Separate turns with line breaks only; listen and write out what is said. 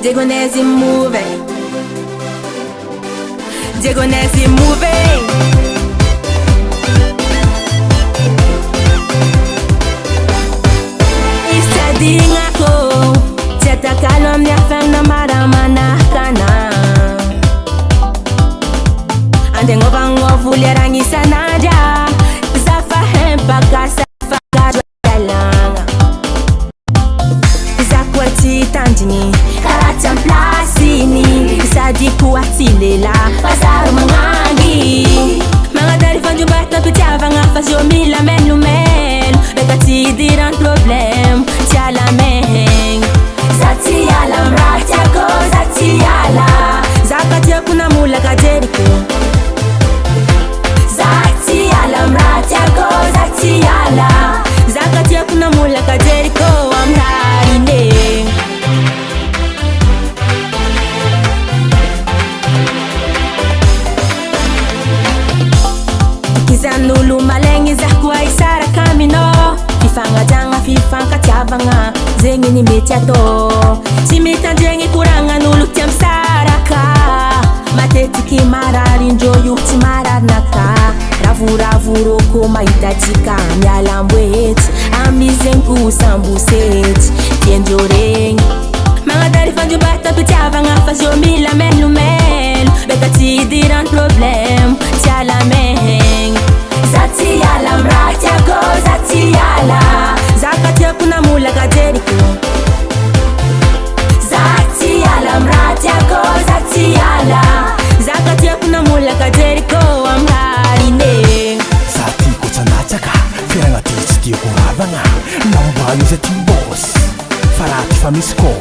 Diagonese moving, Diagonese moving. Isading ako, tiyatakalom niya fang na maramanakana. Ande ngobang ngovuliarang isa nadya, zafahem pagkasa lang. Zakwati tanjini, karatan plasini, sadi kuatilela, pasar mangangi. Mga darifan jubat na pitava nga fasyo mila menumel, bekati diran problem, tiala meheng. Zati alam ratia ko, zati ala, zakati aku na mula ka Jericho. Zati alam ratia ko, zati ala, zakati aku na mula ka Jericho. I'm hiding. Kizanulu malengi za kuwa isara kamino, fifanga janga fifanga tiavanga zengi ni metiato, simita jengi kuranga nulu tiam saraka, mateti kimarari njoyu timaranaka, ravu roko maitachika myalambweti, amizengu sambuseti tienjorengi. Mga darifan jubata pitiavanga fasyo mila menumel, bekati diran problem tiala meheng. Zati alam ratia ko, zati ala, zakati aku na mula ka Jericho. Zati alam ratia ko, zati ala, zakati aku na mula ka Jericho. I'm hiding.
Zati ko tsanataka, firanga titsitio ko avanga, nambani za timbos, farati famisiko.